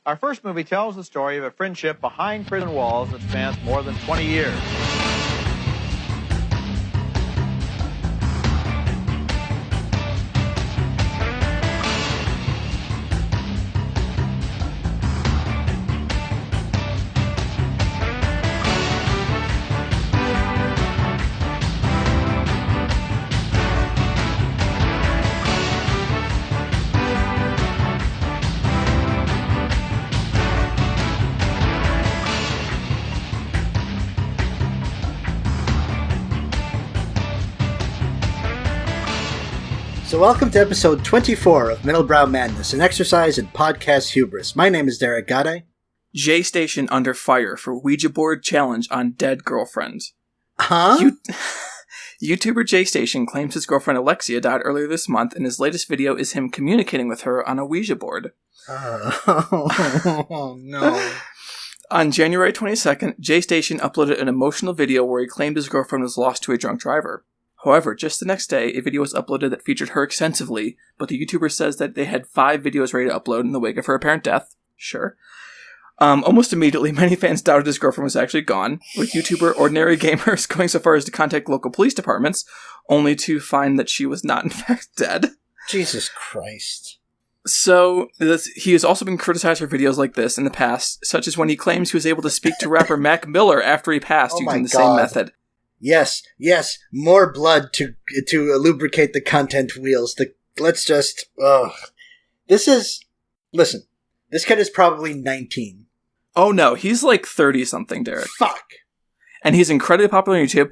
Our first movie tells the story of a friendship behind prison walls that spans more than 20 years. So welcome to episode 24 of Middlebrow Madness, an exercise in podcast hubris. My name is Derek Gade. J Station under fire for Ouija board challenge on dead girlfriend. Huh? YouTuber J Station claims his girlfriend Alexia died earlier this month, and his latest video is him communicating with her on a Ouija board. Oh, no. On January 22nd, J Station uploaded an emotional video where he claimed his girlfriend was lost to a drunk driver. However, just the next day, a video was uploaded that featured her extensively, but the YouTuber says that they had 5 videos ready to upload in the wake of her apparent death. Sure. Almost immediately, many fans doubted his girlfriend was actually gone, with YouTuber Ordinary Gamers going so far as to contact local police departments, only to find that she was not in fact dead. Jesus Christ. So, he has also been criticized for videos like this in the past, such as when he claims he was able to speak to rapper Mac Miller after he passed using the same method. Yes, more blood to lubricate the content wheels. Listen, this kid is probably 19. Oh no, he's like 30-something, Derek. Fuck. And he's incredibly popular on YouTube.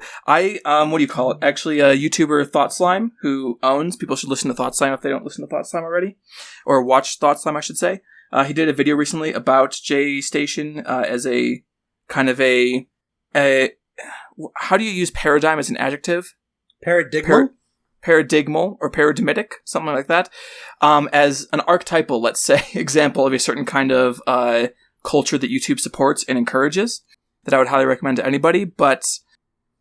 Actually, YouTuber Thought Slime, who owns, people should listen to Thought Slime if they don't listen to Thought Slime already, or watch Thought Slime, I should say. He did a video recently about J Station as a kind of a how do you use paradigm as an adjective? Paradigmal? Paradigmal or paradigmatic, something like that. As an archetypal, let's say, example of a certain kind of culture that YouTube supports and encourages that I would highly recommend to anybody. But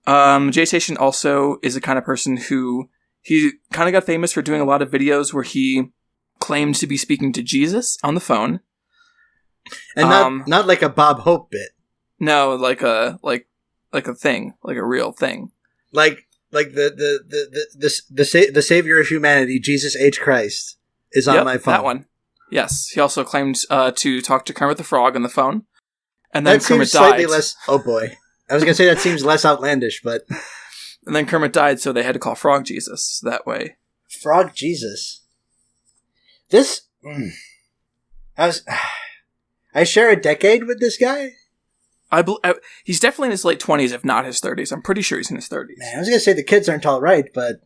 J Station also is the kind of person who he kind of got famous for doing a lot of videos where he claimed to be speaking to Jesus on the phone. And not like a Bob Hope bit. No, like a thing, like a real thing, like the savior of humanity, Jesus H. Christ, is on my phone. That one, yes. He also claimed to talk to Kermit the Frog on the phone, and then that Kermit seems slightly died. Less. Oh boy, I was gonna say that seems less outlandish, but and then Kermit died, so they had to call Frog Jesus that way. Frog Jesus. I share a decade with this guy. He's definitely in his late 20s, if not his 30s. I'm pretty sure he's in his 30s. Man, I was going to say the kids aren't all right, but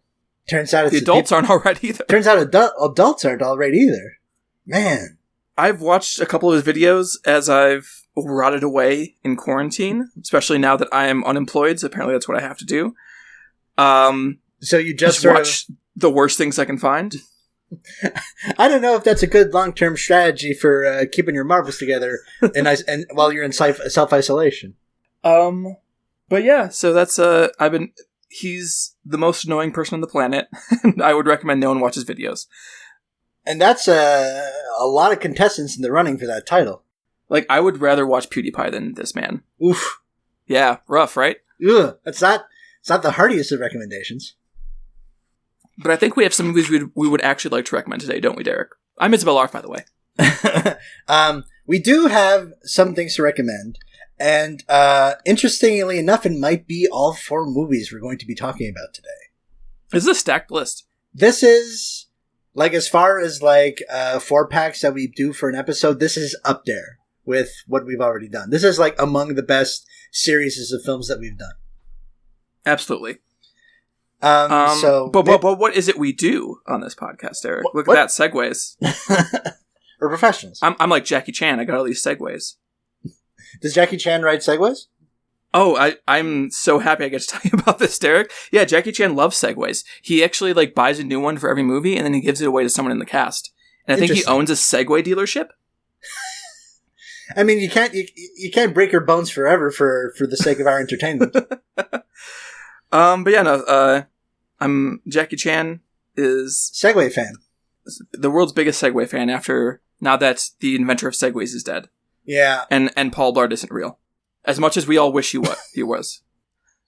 turns out the adults aren't all right either. Turns out adults aren't all right either. Man. I've watched a couple of his videos as I've rotted away in quarantine, especially now that I am unemployed, so apparently that's what I have to do. So you just watch the worst things I can find? I don't know if that's a good long-term strategy for keeping your marbles together and while you're in self-isolation. But yeah, so that's he's the most annoying person on the planet, and I would recommend no one watch his videos. And that's a lot of contestants in the running for that title. Like, I would rather watch PewDiePie than this man. Oof. Yeah, rough, right? Ugh, it's not the heartiest of recommendations. But I think we have some movies we would actually like to recommend today, don't we, Derek? I'm Isabel Arf, by the way. We do have some things to recommend. And interestingly enough, it might be all 4 movies we're going to be talking about today. This is a stacked list. This is, like, as far as, like, 4-packs that we do for an episode, this is up there with what we've already done. This is, like, among the best series of films that we've done. Absolutely. But what is it we do on this podcast, Eric? Look at that, segues. We're professionals. I'm like Jackie Chan. I got all these segues. Does Jackie Chan ride segues? Oh, I'm so happy I get to tell you about this, Derek. Yeah, Jackie Chan loves segues. He actually buys a new one for every movie, and then he gives it away to someone in the cast. And I think he owns a Segway dealership. I mean, you can't break your bones forever for the sake of our entertainment. But yeah, no. Jackie Chan is Segway fan. The world's biggest Segway fan after now that the inventor of Segways is dead. Yeah. And Paul Blart isn't real. As much as we all wish he was.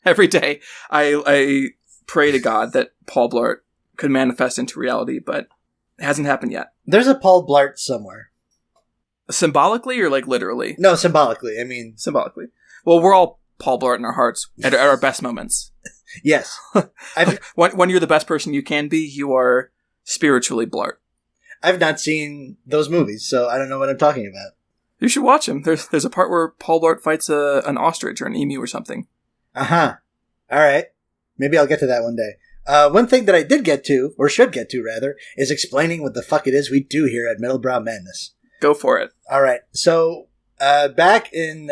Every day, I pray to God that Paul Blart could manifest into reality, but it hasn't happened yet. There's a Paul Blart somewhere. Symbolically or like literally? No, symbolically. I mean... Symbolically. Well, we're all Paul Blart in our hearts at our best moments. Yes. When you're the best person you can be, you are spiritually Blart. I've not seen those movies, so I don't know what I'm talking about. You should watch them. There's a part where Paul Blart fights an ostrich or an emu or something. Uh-huh. All right. Maybe I'll get to that one day. One thing that I did get to, or should get to, rather, is explaining what the fuck it is we do here at Middlebrow Madness. Go for it. All right. So, back in...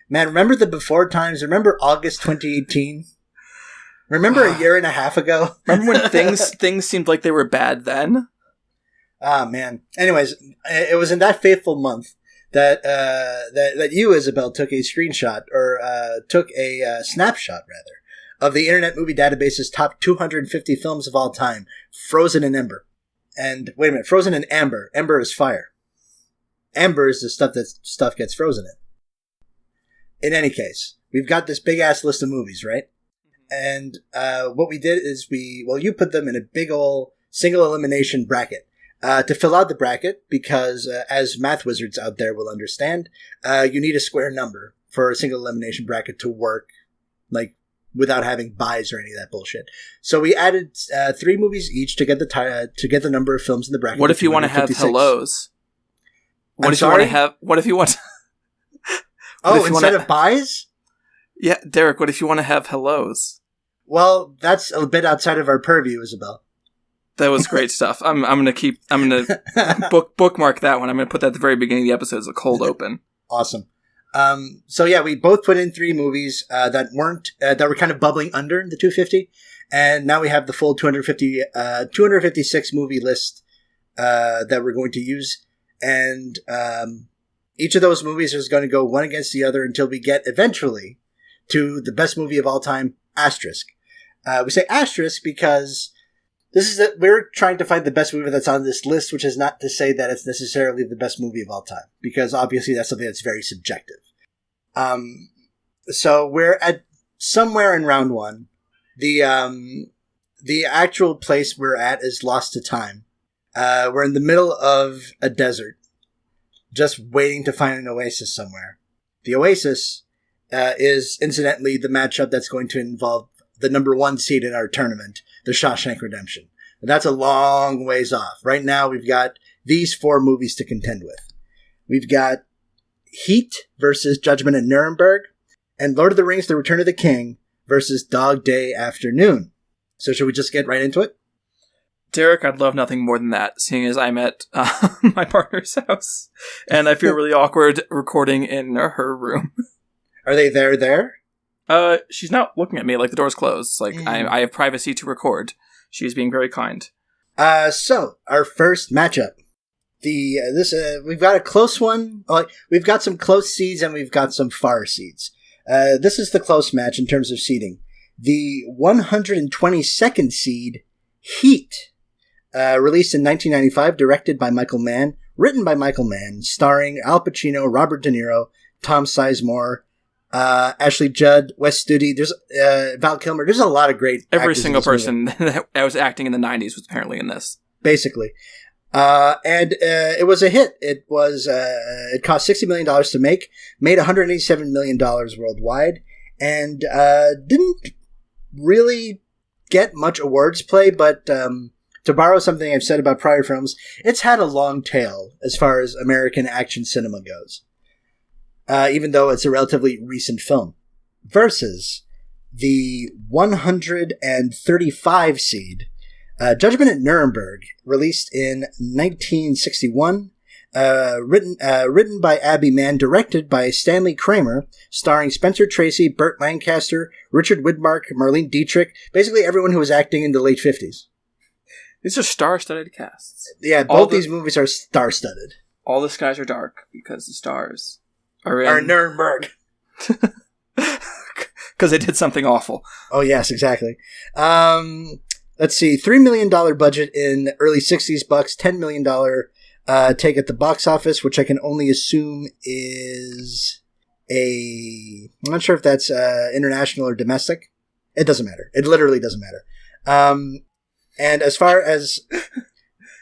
Man, remember the before times? Remember August 2018? Remember a year and a half ago? Remember when things seemed like they were bad then? Ah, man. Anyways, it was in that fateful month that that you, Isabel, took a screenshot, or took a snapshot, rather, of the Internet Movie Database's top 250 films of all time, frozen in ember. And, wait a minute, frozen in amber. Ember is fire. Amber is the stuff that stuff gets frozen in. In any case, we've got this big-ass list of movies, right? And what we did is you put them in a big ol' single elimination bracket. To fill out the bracket, because as math wizards out there will understand, you need a square number for a single elimination bracket to work, like, without having buys or any of that bullshit. So we added 3 movies each to get the number of films in the bracket. What if you want to have hellos? What if you want... Oh, instead of buys? Yeah, Derek, what if you want to have hellos? Well, that's a bit outside of our purview, Isabel. That was great stuff. I'm gonna bookmark that one. I'm gonna put that at the very beginning of the episode as a cold open. Awesome. So yeah, we both put in 3 movies that were kind of bubbling under the 250, and now we have the full 256 movie list that we're going to use, and each of those movies is going to go one against the other until we get eventually to the best movie of all time, asterisk. We say asterisk because we're trying to find the best movie that's on this list, which is not to say that it's necessarily the best movie of all time, because obviously that's something that's very subjective. So we're at somewhere in round 1. The actual place we're at is Lost to Time. We're in the middle of a desert, just waiting to find an oasis somewhere. The oasis is, incidentally, the matchup that's going to involve the number 1 seed in our tournament, the Shawshank Redemption. And that's a long ways off. Right now, we've got these 4 movies to contend with. We've got Heat versus Judgment at Nuremberg, and Lord of the Rings, The Return of the King versus Dog Day Afternoon. So should we just get right into it? Derek, I'd love nothing more than that, seeing as I'm at my partner's house, and I feel really awkward recording in her room. Are they there? She's not looking at me, like the door's closed. It's like, I have privacy to record. She's being very kind. So, our first matchup. We've got a close one. We've got some close seeds and we've got some far seeds. This is the close match in terms of seeding. The 122nd seed, Heat, released in 1995, directed by Michael Mann, written by Michael Mann, starring Al Pacino, Robert De Niro, Tom Sizemore, Ashley Judd, Wes Studi, there's Val Kilmer. There's a lot of great Every single person that was acting in the 90s was apparently in this. Basically. And it was a hit. It cost $60 million to make, made $187 million worldwide, and didn't really get much awards play, but to borrow something I've said about prior films, it's had a long tail as far as American action cinema goes. Even though it's a relatively recent film. Versus the 135 seed, Judgment at Nuremberg, released in 1961, written by Abby Mann, directed by Stanley Kramer, starring Spencer Tracy, Burt Lancaster, Richard Widmark, Marlene Dietrich, basically everyone who was acting in the late 50s. These are star-studded casts. Yeah, both these movies are star-studded. All the skies are dark because the stars are in Nuremberg. Because they did something awful. Oh, yes, exactly. Let's see, $3 million budget in early 60s bucks, $10 million take at the box office, which I can only assume is I'm not sure if that's international or domestic. It doesn't matter. It literally doesn't matter. And as far as,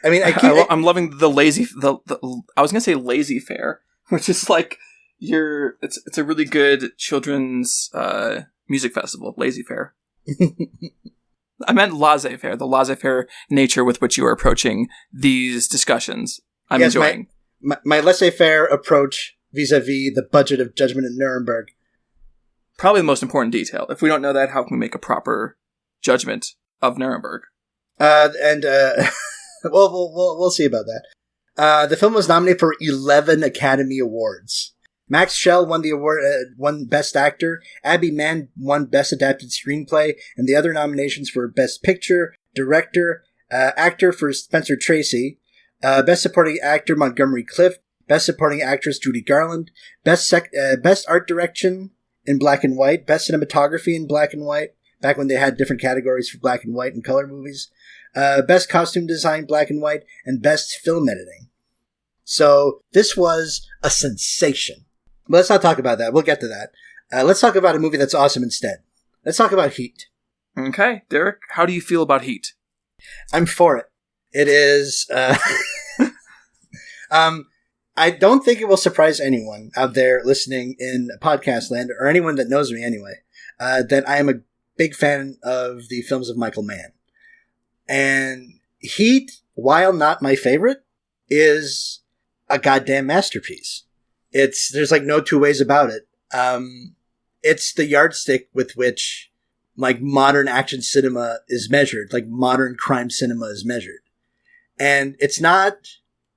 I mean, I'm loving the lazy. I was gonna say lazy fair, which is like it's a really good children's music festival. Lazy fair. I meant laissez-faire, the laissez-faire nature with which you are approaching these discussions. I'm enjoying. My laissez-faire approach vis-a-vis the budget of Judgment in Nuremberg. Probably the most important detail. If we don't know that, how can we make a proper judgment of Nuremberg? We'll see about that. The film was nominated for 11 Academy Awards. Max Schell won the award, won Best Actor. Abby Mann won Best Adapted Screenplay, and the other nominations were Best Picture, Director, Actor for Spencer Tracy, Best Supporting Actor Montgomery Clift, Best Supporting Actress Judy Garland, Best Art Direction in Black and White, Best Cinematography in Black and White, back when they had different categories for Black and White and color movies, Best Costume Design Black and White, and Best Film Editing. So this was a sensation. But let's not talk about that. We'll get to that. Let's talk about a movie that's awesome instead. Let's talk about Heat. Okay, Derek, how do you feel about Heat? I'm for it. It is... I don't think it will surprise anyone out there listening in podcast land, or anyone that knows me anyway, that I am a big fan of the films of Michael Mann. And Heat, while not my favorite, is a goddamn masterpiece. There's like no two ways about it. It's the yardstick with which like modern action cinema is measured, like modern crime cinema is measured. And it's not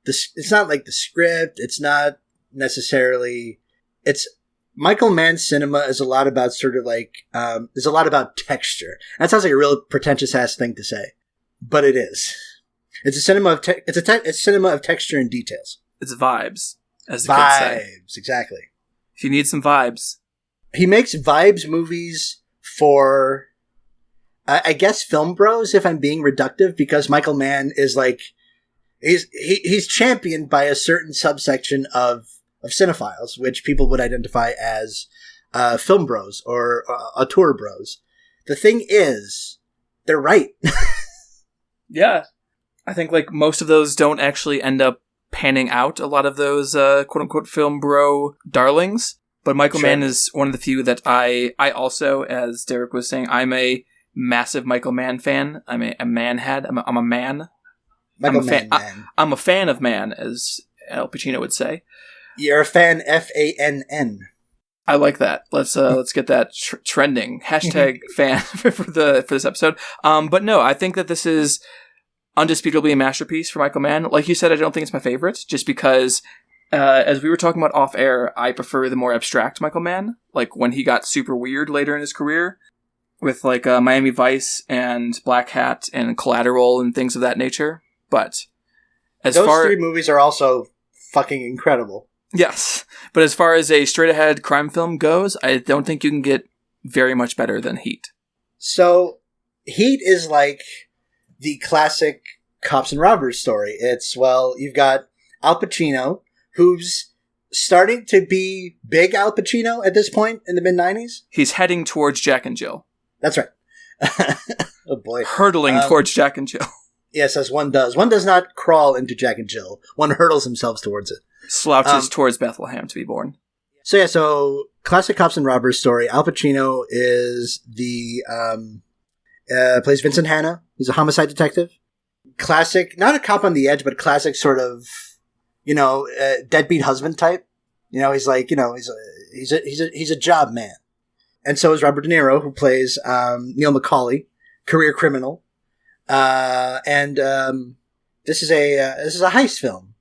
like the script. It's not necessarily, Michael Mann's cinema is a lot about sort of like, is a lot about texture. That sounds like a real pretentious ass thing to say, but it is. It's a cinema of, it's cinema of texture and details. It's vibes. As the kids say. Vibes, exactly. If you need some vibes. He makes vibes movies for, I guess, film bros, if I'm being reductive, because Michael Mann is like, he's championed by a certain subsection of cinephiles, which people would identify as film bros or auteur bros. The thing is, they're right. Yeah. I think like most of those don't actually end up panning out, a lot of those quote-unquote film bro darlings. But Michael Mann is one of the few that I also, as Derek was saying, I'm a massive Michael Mann fan. I'm a manhead. I'm a man. Michael Mann, man. I'm a fan of Mann, as Al Pacino would say. You're a fan, FANN. I like that. Let's get that trending. Hashtag fan for this episode. But no, I think that this is undisputably a masterpiece for Michael Mann. Like you said, I don't think it's my favorite, just because, as we were talking about off air, I prefer the more abstract Michael Mann. Like when he got super weird later in his career, with like Miami Vice and Black Hat and Collateral and things of that nature. But those three movies are also fucking incredible. Yes, but as far as a straight ahead crime film goes, I don't think you can get very much better than Heat. So Heat is like the classic cops and robbers story. You've got Al Pacino, who's starting to be big Al Pacino at this point in the mid-90s. He's heading towards Jack and Jill. That's right. Oh boy. Hurtling towards Jack and Jill. Yes, as one does. One does not crawl into Jack and Jill. One hurdles himself towards it. Slouches towards Bethlehem to be born. So classic cops and robbers story. Al Pacino is plays Vincent Hanna. He's a homicide detective. Classic, not a cop on the edge, but classic sort of, deadbeat husband type. He's like, he's a job man. And so is Robert De Niro, who plays Neil McCauley, career criminal. And this is a heist film.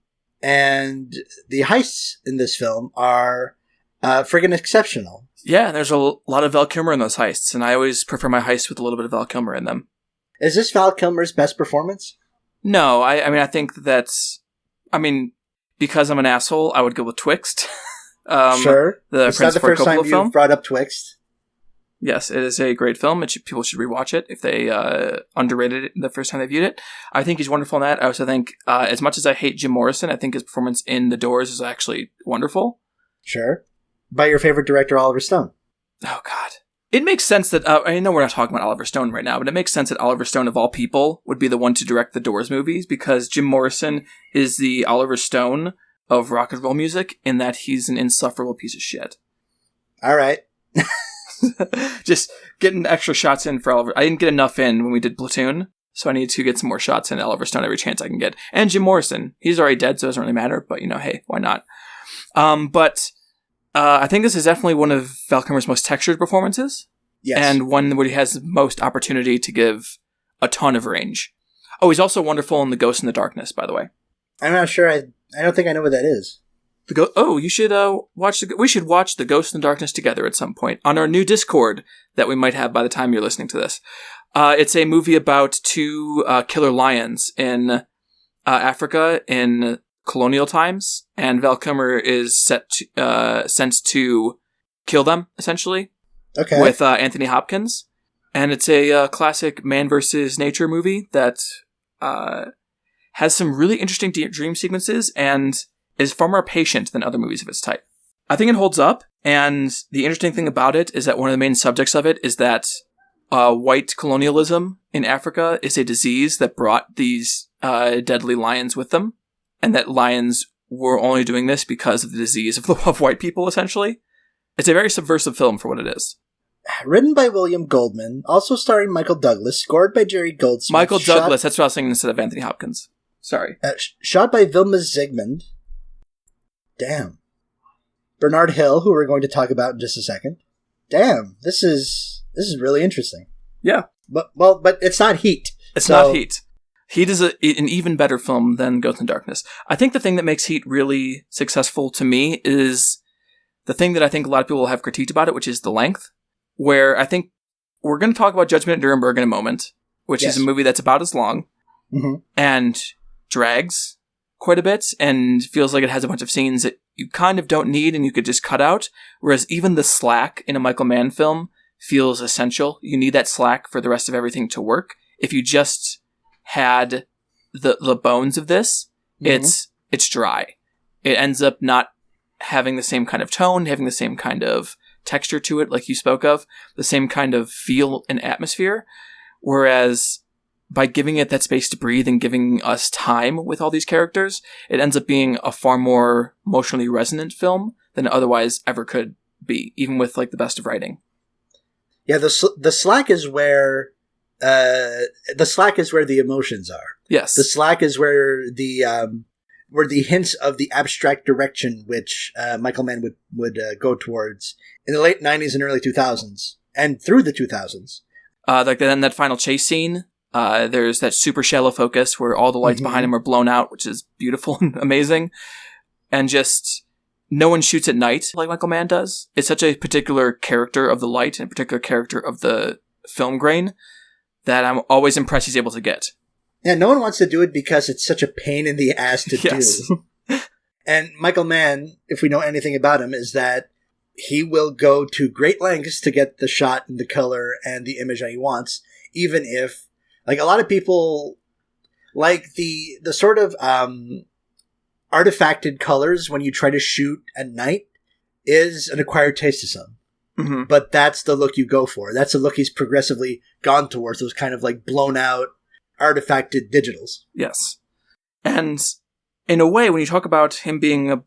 And the heists in this film are friggin' exceptional. Yeah, there's a lot of Val Kilmer in those heists, and I always prefer my heists with a little bit of Val Kilmer in them. Is this Val Kilmer's best performance? No, I think that's... because I'm an asshole, I would go with Twixt. Sure. The it's Prince not the Ford first time Coppola film. You've brought up Twixt. Yes, it is a great film. People should rewatch it if they underrated it the first time they viewed it. I think he's wonderful in that. I also think, as much as I hate Jim Morrison, I think his performance in The Doors is actually wonderful. Sure. By your favorite director, Oliver Stone. Oh, God. It makes sense that, I know we're not talking about Oliver Stone right now, but it makes sense that Oliver Stone, of all people, would be the one to direct the Doors movies, because Jim Morrison is the Oliver Stone of rock and roll music, in that he's an insufferable piece of shit. All right. Just getting extra shots in for Oliver. I didn't get enough in when we did Platoon, so I need to get some more shots in Oliver Stone every chance I can get. And Jim Morrison. He's already dead, so it doesn't really matter, but, hey, why not? But I think this is definitely one of Val Kilmer's most textured performances. Yes. And one where he has the most opportunity to give a ton of range. Oh, he's also wonderful in The Ghost in the Darkness, by the way. I'm not sure. I don't think I know what that is. You should watch. We should watch The Ghost in the Darkness together at some point on our new Discord that we might have by the time you're listening to this. It's a movie about two killer lions in Africa in colonial times, and Val Kilmer is sent to kill them, essentially. Okay. With Anthony Hopkins, and it's a classic man versus nature movie that has some really interesting dream sequences and is far more patient than other movies of its type. I think it holds up, and the interesting thing about it is that one of the main subjects of it is that white colonialism in Africa is a disease that brought these deadly lions with them, and that lions were only doing this because of the disease of white people, essentially. It's a very subversive film for what it is. Written by William Goldman, also starring Michael Douglas, scored by Jerry Goldsmith. Michael Douglas, that's what I was saying instead of Anthony Hopkins. Sorry. Shot by Vilma Zsigmond. Damn. Bernard Hill, who we're going to talk about in just a second. Damn, this is really interesting. Yeah. But it's not Heat. It's not Heat. Heat is an even better film than Ghost in the Darkness. I think the thing that makes Heat really successful to me is the thing that I think a lot of people have critiqued about it, which is the length. Where I think we're going to talk about Judgment at Nuremberg in a moment, which is a movie that's about as long and drags quite a bit and feels like it has a bunch of scenes that you kind of don't need and you could just cut out. Whereas even the slack in a Michael Mann film feels essential. You need that slack for the rest of everything to work. If you just had the bones of this, it's dry. It ends up not having the same kind of tone, having the same kind of texture to it, like you spoke of, the same kind of feel and atmosphere. Whereas by giving it that space to breathe and giving us time with all these characters, it ends up being a far more emotionally resonant film than it otherwise ever could be, even with like the best of writing. Yeah, the slack is where the emotions are. Yes, the slack is where the hints of the abstract direction which Michael Mann would go towards in the late 90s and early 2000s, and through the 2000s. Like then that final chase scene, there's that super shallow focus where all the lights behind him are blown out, which is beautiful and amazing. And just no one shoots at night like Michael Mann does. It's such a particular character of the light and a particular character of the film grain that I'm always impressed he's able to get. Yeah, no one wants to do it because it's such a pain in the ass to do. And Michael Mann, if we know anything about him, is that he will go to great lengths to get the shot and the color and the image that he wants, even if, like, a lot of people like the sort of artifacted colors when you try to shoot at night is an acquired taste to some. Mm-hmm. But that's the look you go for. That's the look he's progressively gone towards, those kind of like blown out, artifacted digitals. Yes. And in a way, when you talk about him being a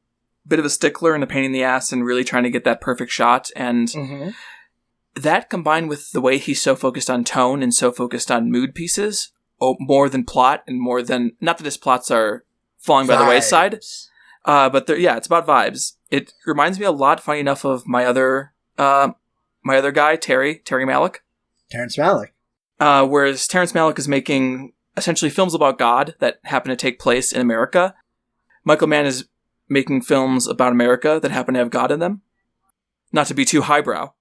bit of a stickler and a pain in the ass and really trying to get that perfect shot, and that combined with the way he's so focused on tone and so focused on mood pieces, more than plot and more than, not that his plots are falling by the wayside, but it's about vibes. It reminds me a lot, funny enough, of my other guy, Terry Malick. Terrence Malick. Whereas Terrence Malick is making essentially films about God that happen to take place in America. Michael Mann is making films about America that happen to have God in them. Not to be too highbrow.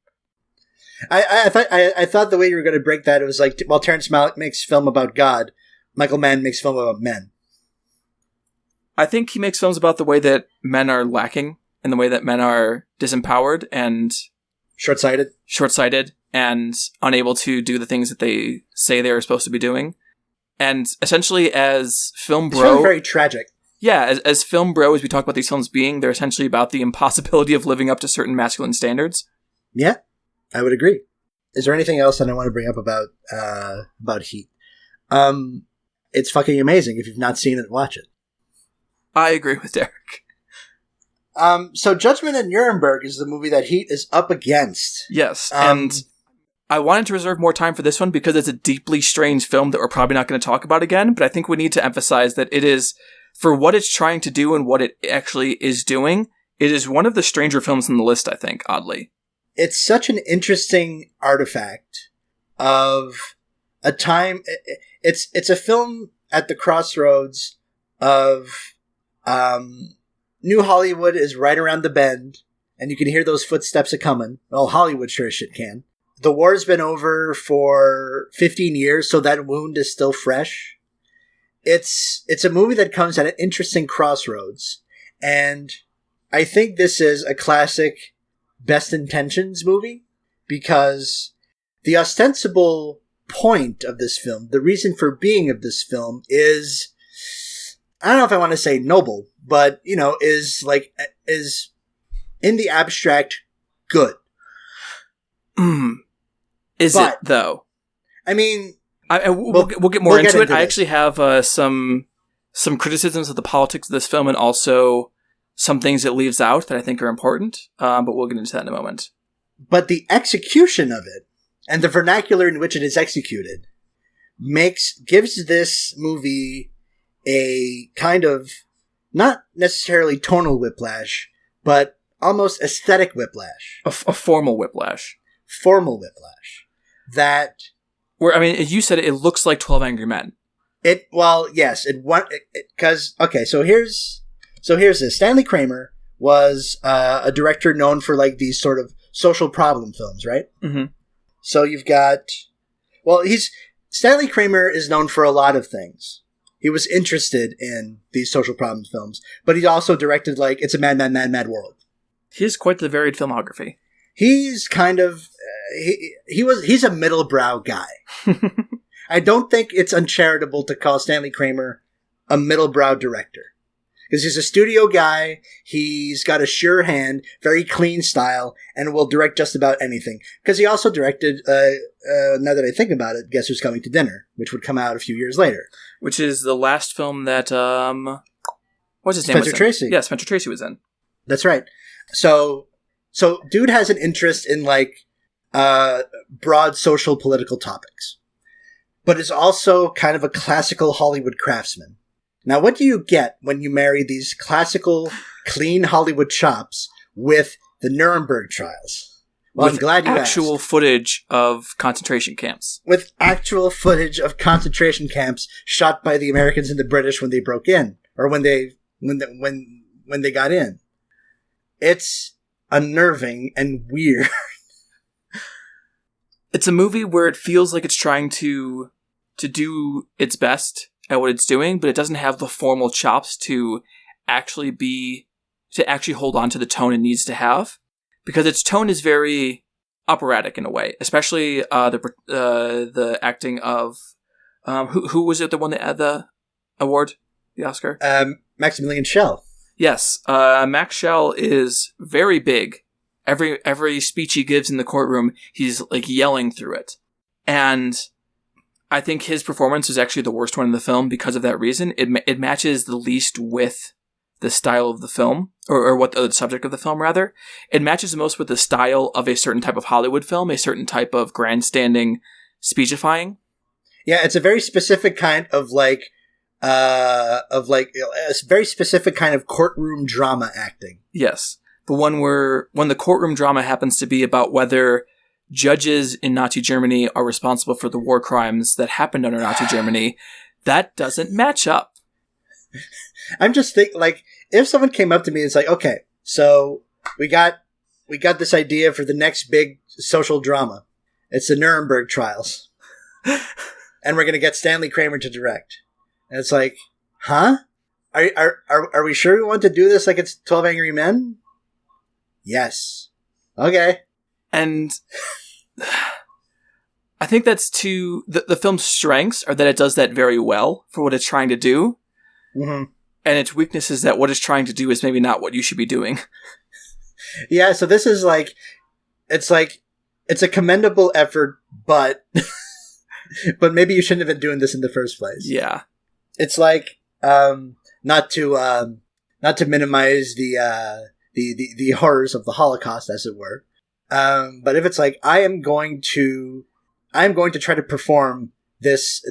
I thought the way you were going to break that, it was like, while Terrence Malick makes film about God, Michael Mann makes film about men. I think he makes films about the way that men are lacking and the way that men are disempowered and short-sighted and unable to do the things that they say they're supposed to be doing. And essentially, as film bro... It's really very tragic. Yeah, as film bro, as we talk about these films being, they're essentially about the impossibility of living up to certain masculine standards. Yeah, I would agree. Is there anything else that I want to bring up about Heat? It's fucking amazing. If you've not seen it, watch it. I agree with Derek. So Judgment at Nuremberg is the movie that Heat is up against. Yes, and I wanted to reserve more time for this one because it's a deeply strange film that we're probably not going to talk about again, but I think we need to emphasize that it is, for what it's trying to do and what it actually is doing, it is one of the stranger films on the list, I think, oddly. It's such an interesting artifact of a time. It's a film at the crossroads of New Hollywood is right around the bend, and you can hear those footsteps a-coming. Well, Hollywood sure as shit can. The war's been over for 15 years, so that wound is still fresh. It's a movie that comes at an interesting crossroads, and I think this is a classic best intentions movie, because the ostensible point of this film, the reason for being of this film is, I don't know if I want to say noble, but, is in the abstract good. Is it, though? I mean... we'll get more into it. I actually have some criticisms of the politics of this film and also some things it leaves out that I think are important, but we'll get into that in a moment. But the execution of it, and the vernacular in which it is executed, gives this movie a kind of, not necessarily tonal whiplash, but almost aesthetic whiplash. A formal whiplash. Formal whiplash. That... Where, I mean, as you said, it looks like 12 Angry Men. Yes, because, okay, so here's this. Stanley Kramer was a director known for, like, these sort of social problem films, right? Mm-hmm. So you've got, Stanley Kramer is known for a lot of things. He was interested in these social problem films, but he also directed, like, It's a Mad, Mad, Mad, Mad World. He has quite the varied filmography. He's kind of, he's a middlebrow guy. I don't think it's uncharitable to call Stanley Kramer a middlebrow director. Because he's a studio guy, he's got a sure hand, very clean style, and will direct just about anything. Because he also directed, now that I think about it, Guess Who's Coming to Dinner, which would come out a few years later. Which is the last film that, what's his name? Spencer Tracy. Yeah, Spencer Tracy was in. That's right. So dude has an interest in, like, broad social political topics. But is also kind of a classical Hollywood craftsman. Now, what do you get when you marry these classical, clean Hollywood chops with the Nuremberg trials? Well, with I'm glad you actual asked. Footage of concentration camps. With actual footage of concentration camps shot by the Americans and the British when they broke in, or when they got in. It's unnerving and weird. It's a movie where it feels like it's trying to do its best at what it's doing, but it doesn't have the formal chops to actually hold on to the tone it needs to have, because its tone is very operatic in a way, especially the acting of who was it that won the award, the Oscar? Maximilian Schell. Yes, Max Schell is very big. Every speech he gives in the courtroom, he's like yelling through it, and I think his performance is actually the worst one in the film because of that reason. It matches the least with the style of the film, or what the subject of the film, rather. It matches the most with the style of a certain type of Hollywood film, a certain type of grandstanding speechifying. Yeah, it's a very specific kind of a very specific kind of courtroom drama acting. Yes. The one when the courtroom drama happens to be about whether judges in Nazi Germany are responsible for the war crimes that happened under Nazi Germany, that doesn't match up. I'm just thinking, like, if someone came up to me and it's like, okay, so we got this idea for the next big social drama. It's the Nuremberg trials. And we're going to get Stanley Kramer to direct. And it's like, huh? Are we sure we want to do this like it's 12 Angry Men? Yes. Okay. And I think that's the film's strengths are that it does that very well for what it's trying to do. Mm-hmm. And its weakness is that what it's trying to do is maybe not what you should be doing. Yeah, so this is it's a commendable effort, but but maybe you shouldn't have been doing this in the first place. Yeah. It's not to minimize the horrors of the Holocaust, as it were. But if it's like, I am going to try to perform this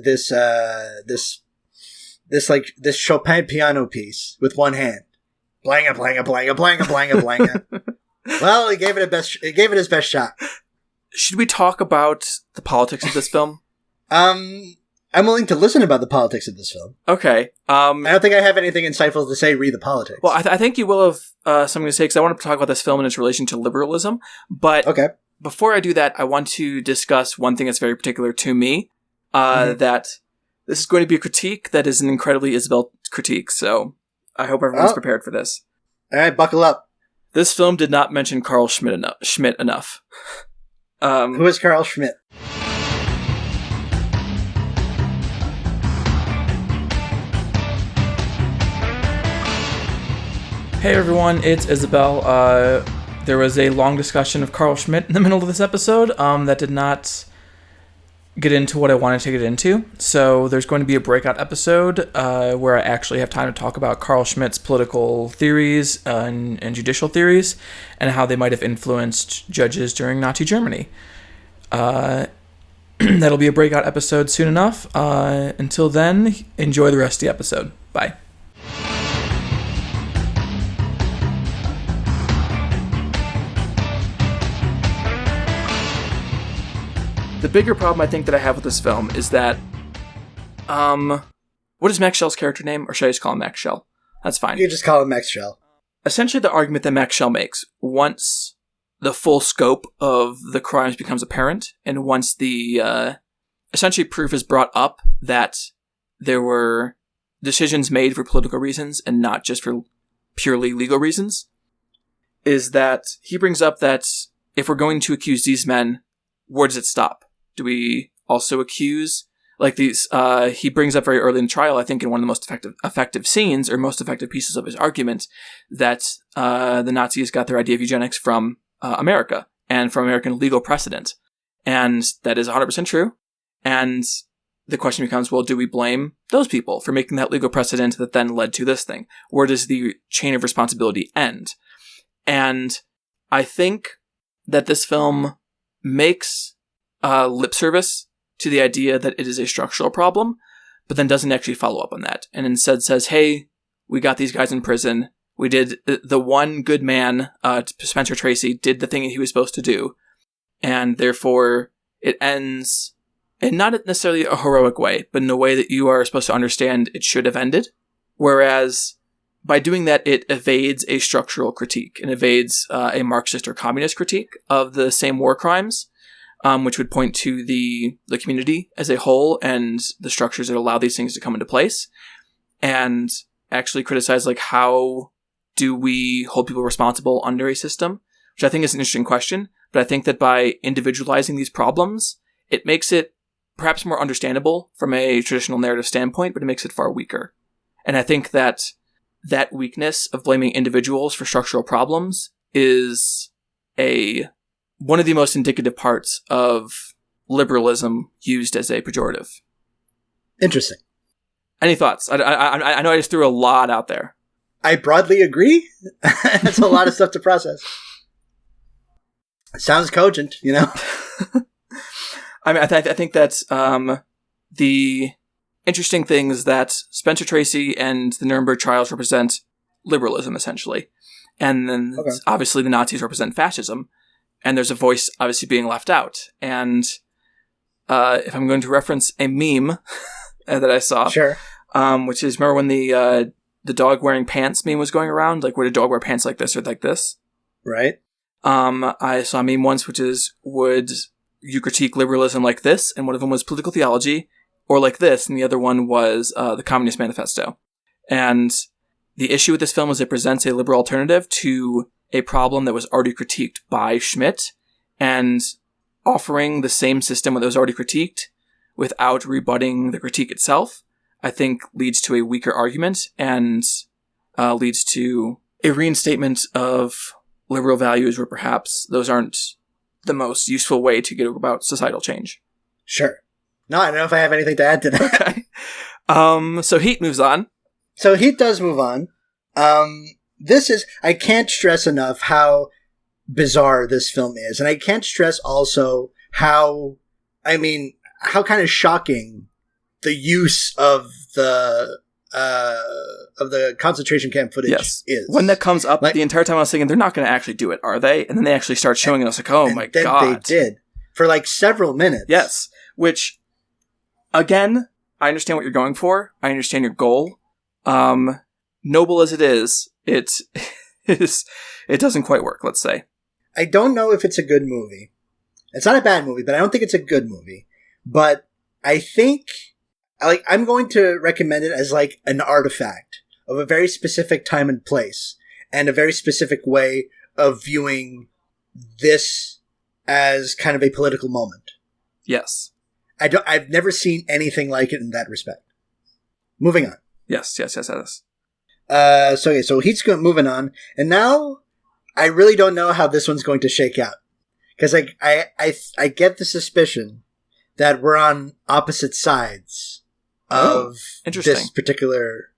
Chopin piano piece with one hand. Blanga, blanga, blanga, blanga, blanga, blanga. Well, he gave it his best shot. Should we talk about the politics of this film? I'm willing to listen about the politics of this film. Okay. I don't think I have anything insightful to say. Read the politics. Well, I think you will have something to say, because I want to talk about this film in its relation to liberalism. But okay. Before I do that, I want to discuss one thing that's very particular to me. That this is going to be a critique that is an incredibly Isabel critique. So I hope everyone's prepared for this. All right, buckle up. This film did not mention Carl Schmitt enough. Who is Carl Schmitt? Hey everyone, it's Isabel. There was a long discussion of Carl Schmitt in the middle of this episode that did not get into what I wanted to get into. So there's going to be a breakout episode where I actually have time to talk about Carl Schmitt's political theories and judicial theories and how they might have influenced judges during Nazi Germany. That'll be a breakout episode soon enough. Until then, enjoy the rest of the episode. Bye. The bigger problem I think that I have with this film is that, what is Max Schell's character name? Or should I just call him Max Schell? That's fine. You just call him Max Schell. Essentially, the argument that Max Schell makes, once the full scope of the crimes becomes apparent, and once the, essentially proof is brought up that there were decisions made for political reasons and not just for purely legal reasons, is that he brings up that if we're going to accuse these men, where does it stop? Do we also accuse, like these, he brings up very early in the trial, I think in one of the most effective scenes, or most effective pieces of his argument, that the Nazis got their idea of eugenics from America, and from American legal precedent. And that is 100% true. And the question becomes, well, do we blame those people for making that legal precedent that then led to this thing? Where does the chain of responsibility end? And I think that this film makes lip service to the idea that it is a structural problem, but then doesn't actually follow up on that, and instead says, hey, we got these guys in prison, we did the one good man, Spencer Tracy, did the thing he was supposed to do, and therefore it ends in not necessarily a heroic way, but in a way that you are supposed to understand it should have ended, whereas by doing that, it evades a structural critique, and evades a Marxist or communist critique of the same war crimes, which would point to the community as a whole and the structures that allow these things to come into place, and actually criticize, like, how do we hold people responsible under a system, which I think is an interesting question. But I think that by individualizing these problems, it makes it perhaps more understandable from a traditional narrative standpoint, but it makes it far weaker. And I think that that weakness of blaming individuals for structural problems is one of the most indicative parts of liberalism used as a pejorative. Interesting. Any thoughts? I know I just threw a lot out there. I broadly agree. That's a lot of stuff to process. It sounds cogent, you know? I mean, I think that's the interesting thing is that Spencer Tracy and the Nuremberg trials represent liberalism, essentially. And then obviously the Nazis represent fascism. And there's a voice obviously being left out. And if I'm going to reference a meme that I saw, sure, which is, remember when the dog wearing pants meme was going around? Like, would a dog wear pants like this or like this? Right. I saw a meme once, which is, would you critique liberalism like this? And one of them was political theology, or like this, and the other one was the Communist Manifesto. And the issue with this film is it presents a liberal alternative to a problem that was already critiqued by Schmitt, and offering the same system that was already critiqued without rebutting the critique itself, I think leads to a weaker argument and leads to a reinstatement of liberal values where perhaps those aren't the most useful way to get about societal change. Sure. No, I don't know if I have anything to add to that. Okay. So Heat moves on. So Heat does move on. I can't stress enough how bizarre this film is. And I can't stress also how kind of shocking the use of the concentration camp footage is. When that comes up, the entire time I was thinking, they're not going to actually do it, are they? And then they actually start showing us, like, oh my God. They did. For like several minutes. Yes. Which, again, I understand what you're going for. I understand your goal. Noble as it is, it doesn't quite work, let's say. I don't know if it's a good movie. It's not a bad movie, but I don't think it's a good movie. But I think, I'm going to recommend it as like an artifact of a very specific time and place and a very specific way of viewing this as kind of a political moment. Yes. I've never seen anything like it in that respect. Moving on. Yes. So Heat's moving on, and now I really don't know how this one's going to shake out, because I get the suspicion that we're on opposite sides of this particular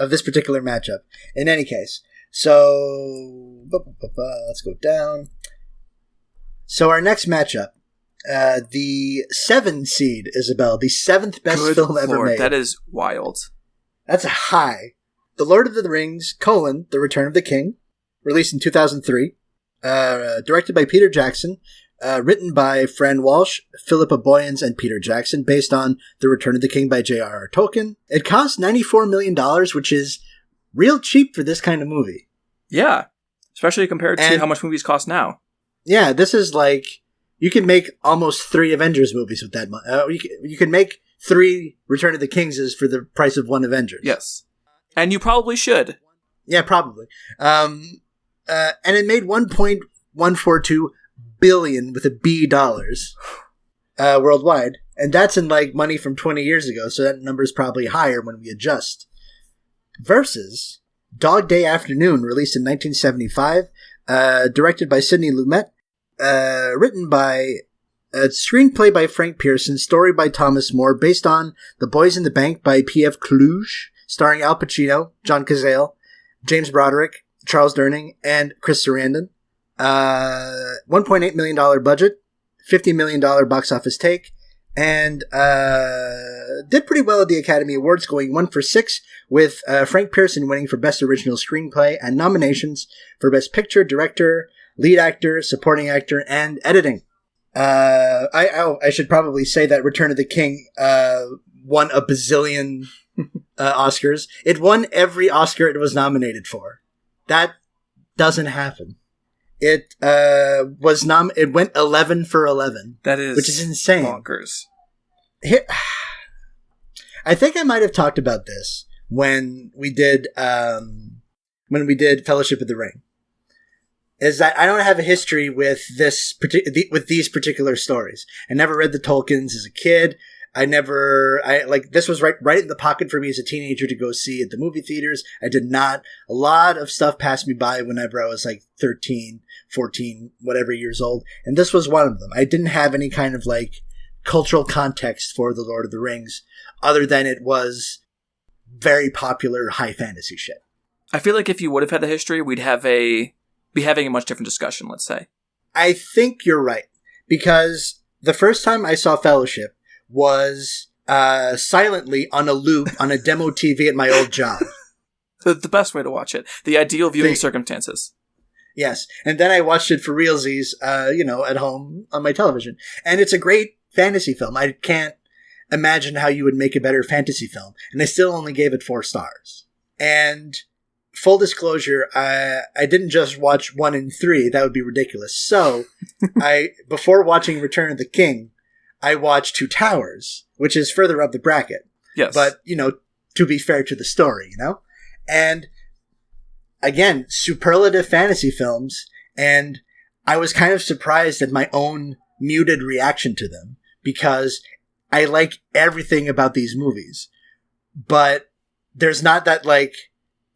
matchup. In any case, so let's go down. So our next matchup, the 7 seed, Isabel, the 7th best film ever made. That is wild. That's a high. The Lord of the Rings, The Return of the King, released in 2003, directed by Peter Jackson, written by Fran Walsh, Philippa Boyens, and Peter Jackson, based on The Return of the King by J.R.R. Tolkien. It cost $94 million, which is real cheap for this kind of movie. Yeah, especially compared to how much movies cost now. Yeah, this is like, you can make almost 3 Avengers movies with that money. You can make 3 Return of the Kingses for the price of 1 Avengers. Yes. And you probably should. Yeah, probably. And it made $1.142 billion with a B dollars worldwide. And that's in like money from 20 years ago, so that number is probably higher when we adjust. Versus Dog Day Afternoon, released in 1975, directed by Sidney Lumet, written by a screenplay by Frank Pearson, story by Thomas More, based on The Boys in the Bank by P.F. Cluj, starring Al Pacino, John Cazale, James Broderick, Charles Durning, and Chris Sarandon. $1.8 million budget, $50 million box office take, and did pretty well at the Academy Awards, going 1 for 6, with Frank Pearson winning for Best Original Screenplay and nominations for Best Picture, Director, Lead Actor, Supporting Actor, and Editing. I should probably say that Return of the King won a bazillion Oscars. It won every Oscar it was nominated for. That doesn't happen. It it went 11 for 11. That is, which is insane. Bonkers. I think I might have talked about this when we did Fellowship of the Ring. Is that I don't have a history with these particular stories. I never read the Tolkiens as a kid. This was right in the pocket for me as a teenager to go see at the movie theaters. I did not. A lot of stuff passed me by whenever I was like 13, 14, whatever years old. And this was one of them. I didn't have any kind of like cultural context for The Lord of the Rings other than it was very popular high fantasy shit. I feel like if you would have had the history, we'd be having a much different discussion, let's say. I think you're right. Because the first time I saw Fellowship was silently on a loop on a demo TV at my old job. The best way to watch it. The ideal viewing circumstances. Yes. And then I watched it for realsies, at home on my television. And it's a great fantasy film. I can't imagine how you would make a better fantasy film. And I still only gave it 4 stars. And full disclosure, I didn't just watch 1 and 3. That would be ridiculous. So before watching Return of the King, I watched Two Towers, which is further up the bracket. Yes. But, to be fair to the story, And, again, superlative fantasy films, and I was kind of surprised at my own muted reaction to them because I like everything about these movies, but there's not that like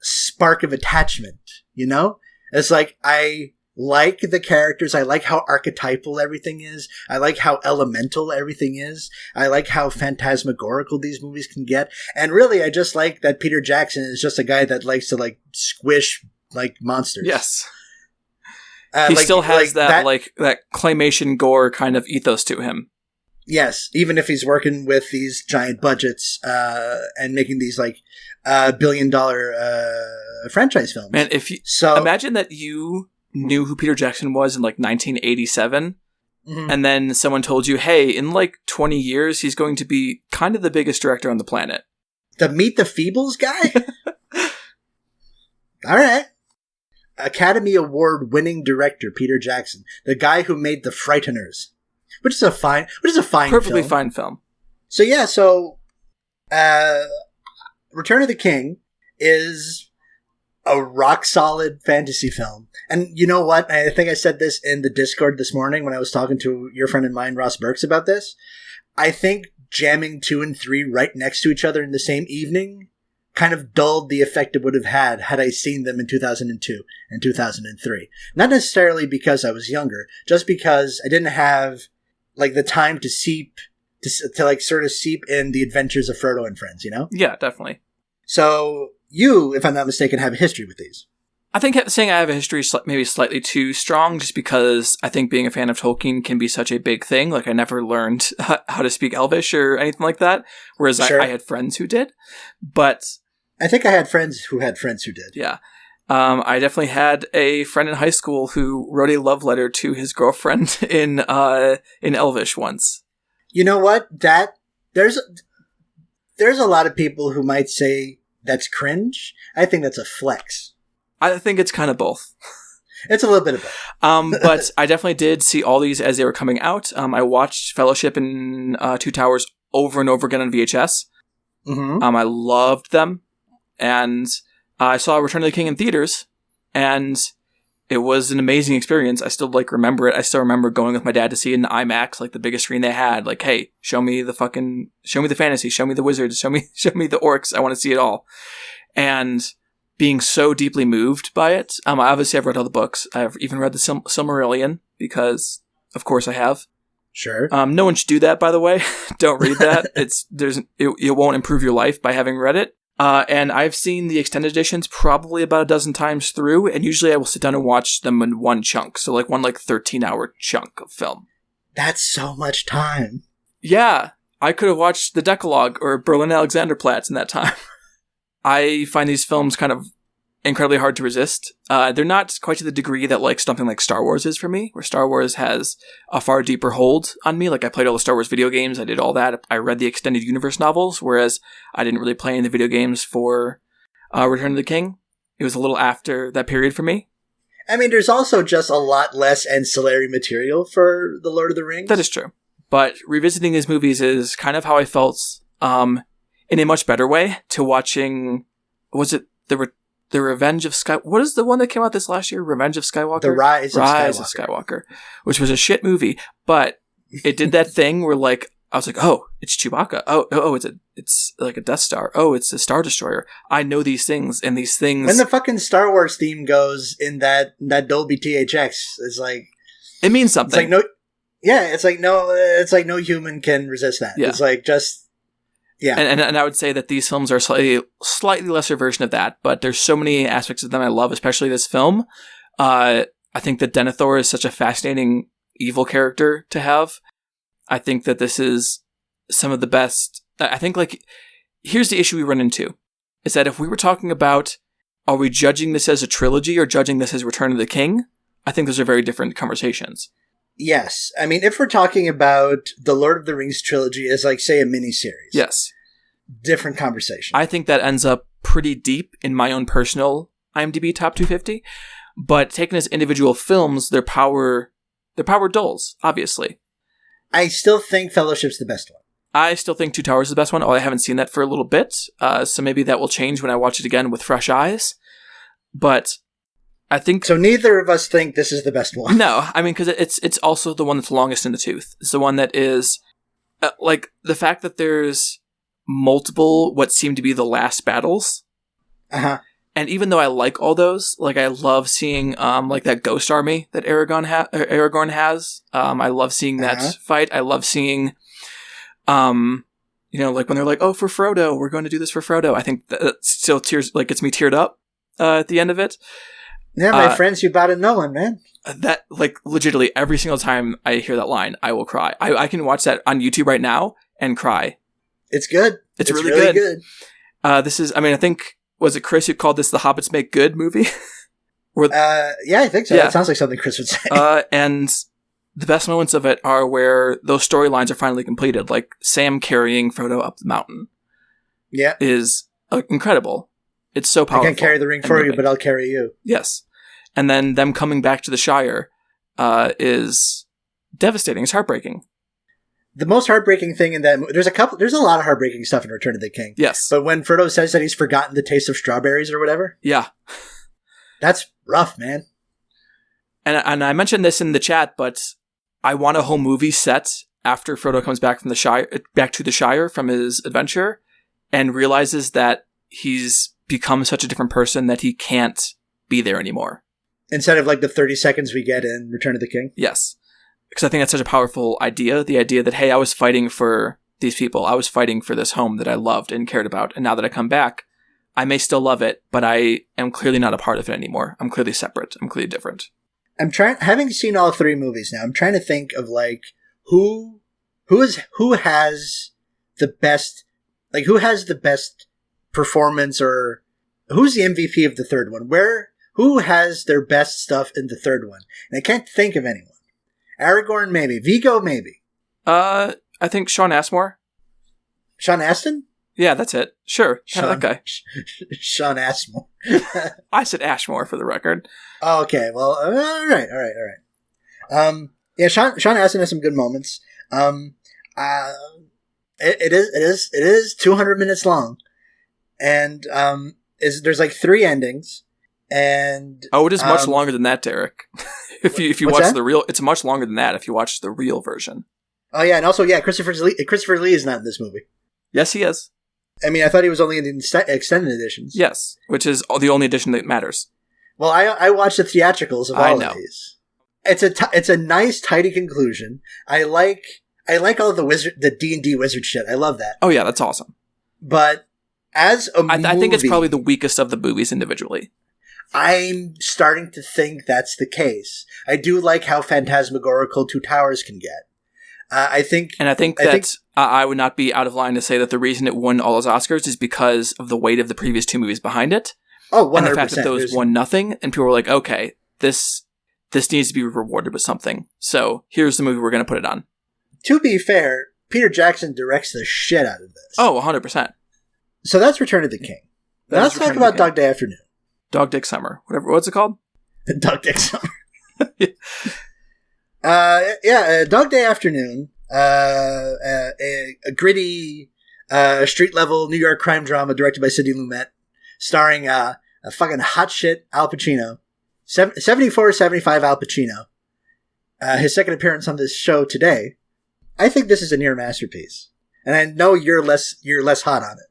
spark of attachment, you know? It's like I like the characters. I like how archetypal everything is. I like how elemental everything is. I like how phantasmagorical these movies can get. And really, I just like that Peter Jackson is just a guy that likes to like squish like monsters. Yes. He still has that claymation gore kind of ethos to him. Yes, even if he's working with these giant budgets and making these like $1 billion franchise films. Man, imagine that you knew who Peter Jackson was in like 1987, and then someone told you, hey, in like 20 years, he's going to be kind of the biggest director on the planet. The Meet the Feebles guy? All right. Academy Award winning director Peter Jackson, the guy who made The Frighteners, which is a fine perfectly fine film. So Return of the King is a rock solid fantasy film. And you know what? I think I said this in the Discord this morning when I was talking to your friend and mine, Ross Burks, about this. I think jamming 2 and 3 right next to each other in the same evening kind of dulled the effect it would have had I seen them in 2002 and 2003. Not necessarily because I was younger, just because I didn't have like the time to seep in the adventures of Frodo and friends, you know? Yeah, definitely. So you, if I'm not mistaken, have a history with these. I think saying I have a history is maybe slightly too strong, just because I think being a fan of Tolkien can be such a big thing. Like, I never learned how to speak Elvish or anything like that, whereas sure. I had friends who did. But I think I had friends who did. Yeah. I definitely had a friend in high school who wrote a love letter to his girlfriend in Elvish once. You know what? There's a lot of people who might say that's cringe. I think that's a flex. I think it's kind of both. It's a little bit of both. But I definitely did see all these as they were coming out. I watched Fellowship and Two Towers over and over again on VHS. Mm-hmm. I loved them. And I saw Return of the King in theaters, and it was an amazing experience. I still remember it. I still remember going with my dad to see it in IMAX, like the biggest screen they had. Like, hey, show me the fantasy, show me the wizards, show me the orcs. I want to see it all. And being so deeply moved by it. Obviously I've read all the books. I've even read the Silmarillion because, of course, I have. Sure. No one should do that, by the way. Don't read that. It won't improve your life by having read it. And I've seen the extended editions probably about a dozen times through, and usually I will sit down and watch them in one chunk. So one 13-hour chunk of film. That's so much time. Yeah. I could have watched the Decalogue or Berlin Alexanderplatz in that time. I find these films kind of incredibly hard to resist. They're not quite to the degree that something like Star Wars is for me, where Star Wars has a far deeper hold on me. I played all the Star Wars video games. I did all that. I read the extended universe novels, whereas I didn't really play any of the video games for Return of the King. It was a little after that period for me. I mean, there's also just a lot less ancillary material for The Lord of the Rings. That is true. But revisiting these movies is kind of how I felt in a much better way to watching, was it the Revenge of Sky... What is the one that came out this last year? Revenge of Skywalker? The Rise of Skywalker. Which was a shit movie, but it did that thing where I was like, oh, it's Chewbacca. Oh, it's like a Death Star. Oh, it's a Star Destroyer. I know these things, and these things... When the fucking Star Wars theme goes in that Dolby THX, it's like... It means something. It's like no human can resist that. Yeah. It's just... Yeah. And I would say that these films are slightly lesser version of that, but there's so many aspects of them I love, especially this film. I think that Denethor is such a fascinating evil character to have. I think that this is some of the best. I think here's the issue we run into, is that if we were talking about, are we judging this as a trilogy or judging this as Return of the King? I think those are very different conversations. Yes. I mean, if we're talking about the Lord of the Rings trilogy as say a miniseries. Yes. Different conversation. I think that ends up pretty deep in my own personal IMDb top 250. But taken as individual films, their power dulls, obviously. I still think Fellowship's the best one. I still think Two Towers is the best one. I haven't seen that for a little bit. So maybe that will change when I watch it again with fresh eyes. But I think so. Neither of us think this is the best one. No, I mean, because it's also the one that's longest in the tooth. It's the one that is like the fact that there's multiple what seem to be the last battles. And even though I like all those, like I love seeing like that ghost army that Aragorn has. I love seeing that fight. I love seeing like when they're like, "Oh, for Frodo, we're going to do this for Frodo." I think that still gets me teared up at the end of it. Yeah, my friends, you about to know him, man. That, like, legitimately, every single time I hear that line, I will cry. I can watch that on YouTube right now and cry. It's good. It's really good. This is, I mean, I think, was it Chris who called this the Hobbits Make Good movie? Yeah, I think so. Yeah. That sounds like something Chris would say. And the best moments of it are where those storylines are finally completed, like Sam carrying Frodo up the mountain. Yeah. Is incredible. It's so powerful. I can't carry the ring for you, but I'll carry you. Yes. And then them coming back to the Shire is devastating. It's heartbreaking. The most heartbreaking thing in that there's a lot of heartbreaking stuff in Return of the King. Yes. But when Frodo says that he's forgotten the taste of strawberries or whatever. Yeah. That's rough, man. And I mentioned this in the chat, but I want a whole movie set after Frodo comes back from back to the Shire from his adventure and realizes that he's become such a different person that he can't be there anymore. Instead of like the 30 seconds we get in Return of the King? Yes. Because I think that's such a powerful idea. The idea that, hey, I was fighting for these people. I was fighting for this home that I loved and cared about. And now that I come back, I may still love it, but I am clearly not a part of it anymore. I'm clearly separate. I'm clearly different. Having seen all three movies now, I'm trying to think of like who has the best performance, or who's the MVP of the third one? Who has their best stuff in the third one? And I can't think of anyone. Aragorn, maybe. Viggo, maybe. I think Sean Ashmore. Sean Astin? Yeah, that's it. Sure. That guy. Sean Ashmore. I said Ashmore for the record. Oh, okay. Well, all right. Yeah, Sean Astin has some good moments. It is 200 minutes long. And there's like 3 endings, and it is much longer than that, Derek. if you what's watch that? the real, it's much longer than that if you watch the real version. Oh yeah, and also Christopher Lee is not in this movie. Yes, he is. I mean, I thought he was only in the extended editions. Yes, which is the only edition that matters. Well, I watched the theatricals of all of these. It's a nice, tidy conclusion. I like all of the D&D wizard shit. I love that. Oh yeah, that's awesome. But as a movie, I think it's probably the weakest of the movies individually. I'm starting to think that's the case. I do like how phantasmagorical Two Towers can get. I think I would not be out of line to say that the reason it won all those Oscars is because of the weight of the previous 2 movies behind it. Oh, 100%. And the fact that those won nothing, and people were like, okay, this needs to be rewarded with something. So here's the movie we're going to put it on. To be fair, Peter Jackson directs the shit out of this. Oh, 100%. So that's Return of the King. Now let's talk about Dog Day Afternoon. Dog Dick Summer. What's it called? Dog Dick Summer. Dog Day Afternoon. A gritty, street-level New York crime drama directed by Sidney Lumet, starring a fucking hot shit Al Pacino. 74-75 Al Pacino. His second appearance on this show today. I think this is a near masterpiece. And I know you're less hot on it.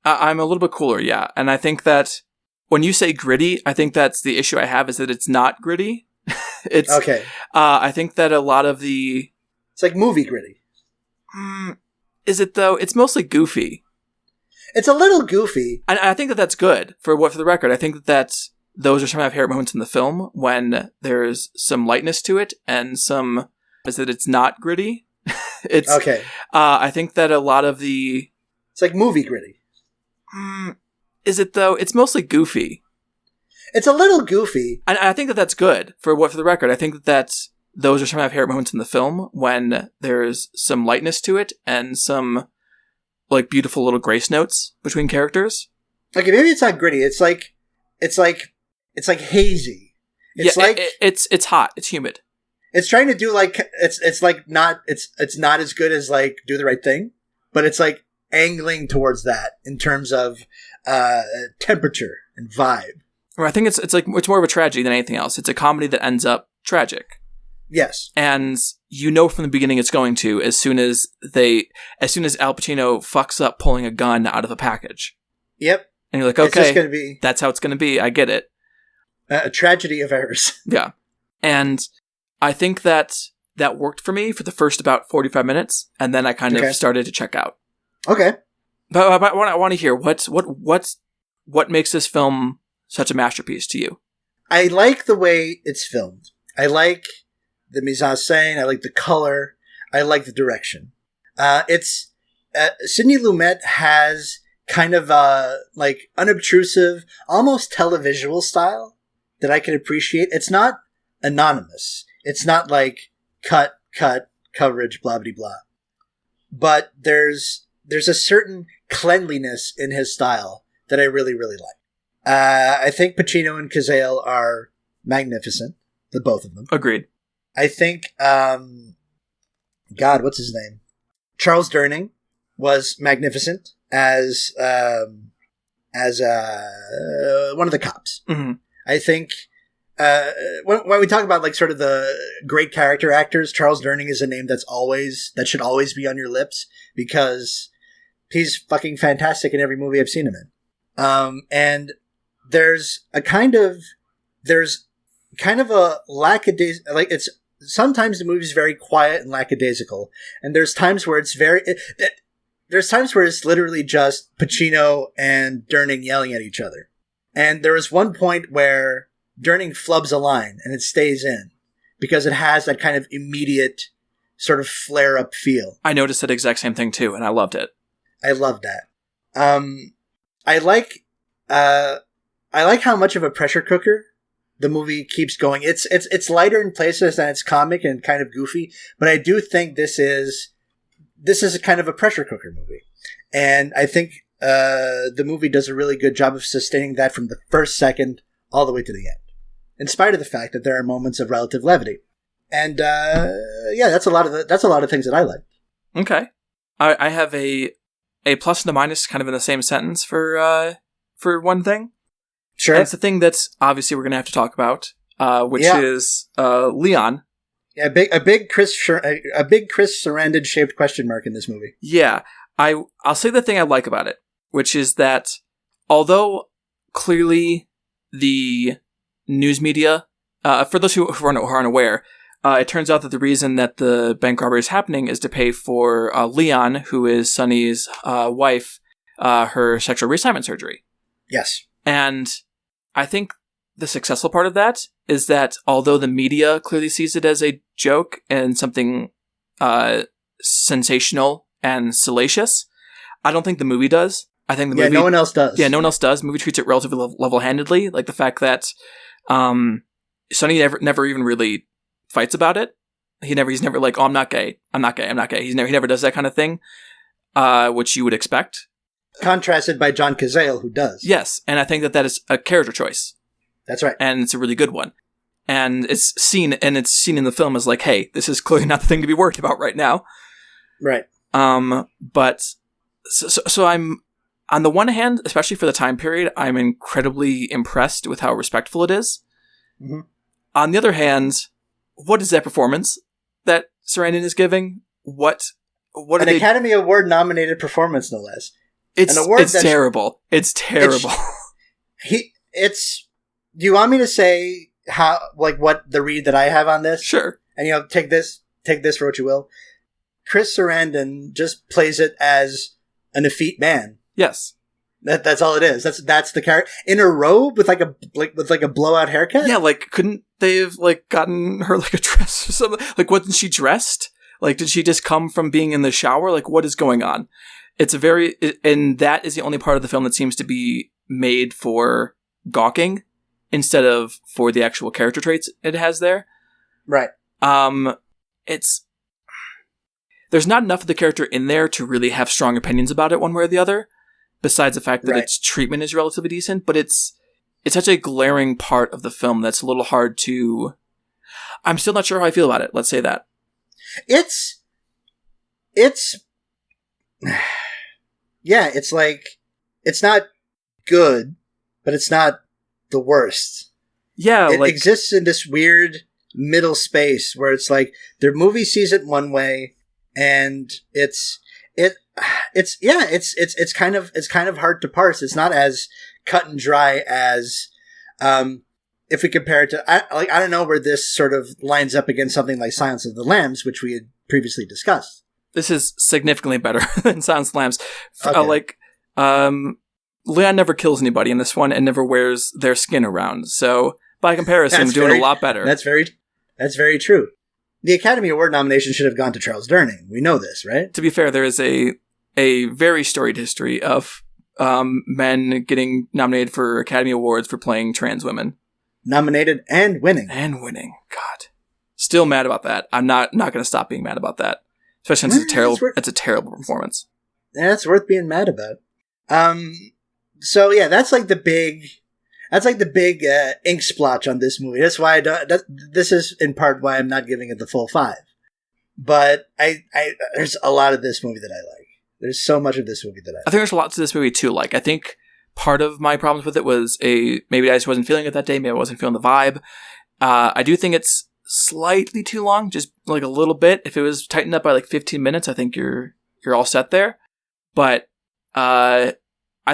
I'm a little bit cooler, yeah. And I think that when you say gritty, I think that's the issue I have, is that it's not gritty. It's okay. I think that a lot of the... It's like movie gritty. Is it though? It's mostly goofy. It's a little goofy. And I think that that's good for the record. I think that those are some of my favorite moments in the film, when there's some lightness to it and some... Is that it's not gritty. It's okay. I think that a lot of the... It's like movie gritty. Is it though? It's mostly goofy. It's a little goofy. And I think that that's good for the record. I think that those are some of my favorite moments in the film, when there's some lightness to it and some like beautiful little grace notes between characters. Okay, maybe it's not gritty. It's like hazy. It's hot. It's humid. It's trying to do like it's not as good as like Do the Right Thing, but it's like angling towards that in terms of temperature and vibe. Or I think it's more of a tragedy than anything else. It's a comedy that ends up tragic. Yes. And from the beginning it's going to, as soon as Al Pacino fucks up pulling a gun out of a package. Yep. And you're like, okay, that's how it's going to be. I get it. A tragedy of errors. Yeah. And I think that worked for me for the first about 45 minutes, and then I kind of started to check out. Okay. But I want to hear what makes this film such a masterpiece to you? I like the way it's filmed. I like the mise-en-scène. I like the color. I like the direction. Sidney Lumet has kind of a unobtrusive, almost televisual style that I can appreciate. It's not anonymous. It's not like cut, coverage, blah, blah, blah. But there's a certain cleanliness in his style that I really, really like. I think Pacino and Cazale are magnificent, the both of them. Agreed. I think, what's his name? Charles Durning was magnificent as one of the cops. Mm-hmm. I think when we talk about sort of the great character actors, Charles Durning is a name that should always be on your lips because he's fucking fantastic in every movie I've seen him in. And there's kind of a lackadaisical, it's sometimes the movie's very quiet and lackadaisical, and there's times where it's literally just Pacino and Durning yelling at each other. And there was one point where Durning flubs a line and it stays in because it has that kind of immediate sort of flare-up feel. I noticed that exact same thing too, and I loved it. I love that. I like how much of a pressure cooker the movie keeps going. It's lighter in places and it's comic and kind of goofy, but I do think this is a kind of a pressure cooker movie. And I think the movie does a really good job of sustaining that from the first second all the way to the end, in spite of the fact that there are moments of relative levity. And that's a lot of things that I like. Okay, I have a plus and a minus kind of in the same sentence for one thing. Sure. That's the thing that's obviously we're going to have to talk about, which is Leon. Yeah, a big Chris Sarandon shaped question mark in this movie. Yeah, I'll say the thing I like about it, which is that although clearly the news media, for those who are unaware, it turns out that the reason that the bank robbery is happening is to pay for Leon, who is Sonny's wife, her sexual reassignment surgery. Yes. And I think the successful part of that is that although the media clearly sees it as a joke and something sensational and salacious, I don't think the movie does. I think the movie... no one else does. Yeah, no one else does. The movie treats it relatively level-handedly, like the fact that Sonny never even really fights about it. He's never like, oh, I'm not gay. He never does that kind of thing, which you would expect. Contrasted by John Cazale, who does. Yes, and I think that is a character choice. That's right. And it's a really good one. And it's seen in the film as like, hey, this is clearly not the thing to be worried about right now. Right. But so I'm, on the one hand, especially for the time period, I'm incredibly impressed with how respectful it is. Mm-hmm. On the other hand, what is that performance that Sarandon is giving? What an Academy Award nominated performance, no less. It's terrible. It's terrible. Do you want me to say what the read that I have on this? Sure. And take this for what you will. Chris Sarandon just plays it as an effete man. Yes. That's all it is. That's the character in a robe with a blowout haircut. Yeah, couldn't they have gotten her a dress or something? Wasn't she dressed? Did she just come from being in the shower? What is going on? And that is the only part of the film that seems to be made for gawking instead of for the actual character traits it has there. Right. There's not enough of the character in there to really have strong opinions about it one way or the other, besides the fact that its treatment is relatively decent, but it's such a glaring part of the film that's a little hard to... I'm still not sure how I feel about it, let's say that. Yeah, it's not good, but it's not the worst. Yeah, It exists in this weird middle space where it's like their movie sees it one way, and it's kind of hard to parse. It's not as cut and dry as if we compare it to I don't know where this sort of lines up against something like Silence of the Lambs, which we had previously discussed. This is significantly better than Silence of the Lambs. Okay. Leon never kills anybody in this one and never wears their skin around. So by comparison, we're doing a lot better. That's very true. The Academy Award nomination should have gone to Charles Durning. We know this, right? To be fair, there is a very storied history of men getting nominated for Academy Awards for playing trans women. Nominated and winning. God. Still mad about that. I'm not going to stop being mad about that. Especially since it's a terrible performance. Yeah, it's worth being mad about. So yeah, that's like the big ink splotch on this movie. That's why this is in part why I'm not giving it the full 5. But there's a lot of this movie that I like. There's so much of this movie that I like. I think there's a lot to this movie too. Like, I think part of my problems with it was maybe I just wasn't feeling it that day. Maybe I wasn't feeling the vibe. I do think it's slightly too long, just like a little bit. If it was tightened up by like 15 minutes, I think you're all set there. But I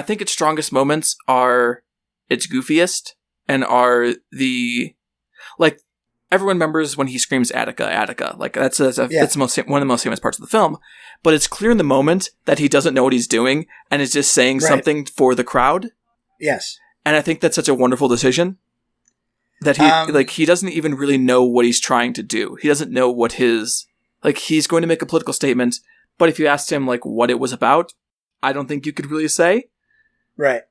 think its strongest moments are its goofiest and are like everyone remembers when he screams Attica. Like that's one of the most famous parts of the film. But it's clear in the moment that he doesn't know what he's doing and is just saying something for the crowd. Yes. And I think that's such a wonderful decision that he doesn't even really know what he's trying to do. He doesn't know what he's going to make a political statement, but if you asked him like what it was about, I don't think you could really say. Right.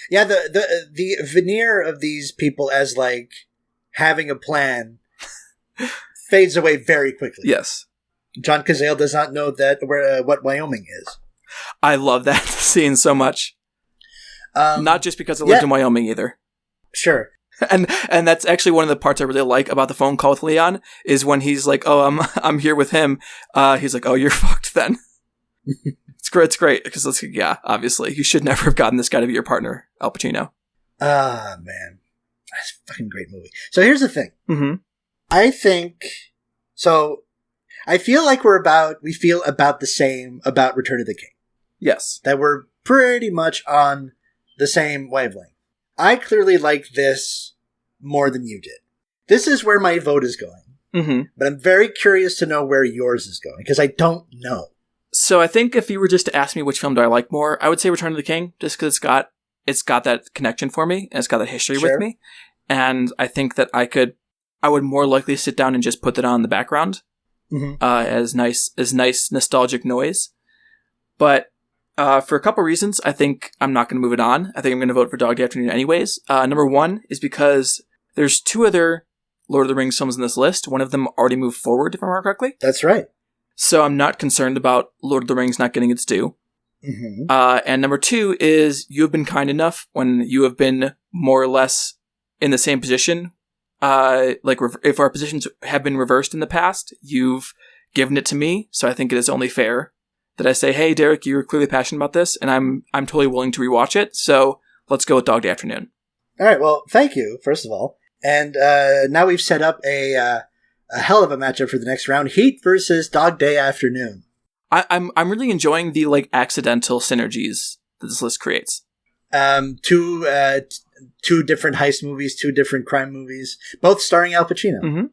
Yeah, the veneer of these people as like having a plan fades away very quickly. Yes. John Cazale does not know what Wyoming is. I love that scene so much. Not just because I lived in Wyoming either. Sure. And that's actually one of the parts I really like about the phone call with Leon is when he's like, "Oh, I'm here with him." He's like, "Oh, you're fucked then." It's great because obviously you should never have gotten this guy to be your partner, Al Pacino. Ah, man, that's a fucking great movie. So here's the thing. Mm-hmm. I feel like we feel about the same about Return of the King. Yes, that we're pretty much on the same wavelength. I clearly like this more than you did. This is where my vote is going. Mm-hmm. But I'm very curious to know where yours is going, because I don't know. So I think if you were just to ask me which film do I like more, I would say Return of the King, just because it's got that connection for me, and it's got that history with me. And I think that I would more likely sit down and just put that on in the background as nice nostalgic noise. But for a couple reasons, I think I'm not going to move it on. I think I'm going to vote for Dog Day Afternoon anyways. Number one is because there's 2 other Lord of the Rings films in this list. One of them already moved forward, if I remember correctly. That's right. So I'm not concerned about Lord of the Rings not getting its due. Mm-hmm. And number 2 is you have been kind enough when you have been more or less in the same position. If our positions have been reversed in the past, you've given it to me. So I think it is only fair that I say, hey, Derek, you're clearly passionate about this, and I'm totally willing to rewatch it. So let's go with Dog Day Afternoon. All right. Well, thank you, first of all. And now we've set up a hell of a matchup for the next round: Heat versus Dog Day Afternoon. I'm really enjoying the accidental synergies that this list creates. Two different heist movies, 2 different crime movies, both starring Al Pacino. Mm-hmm.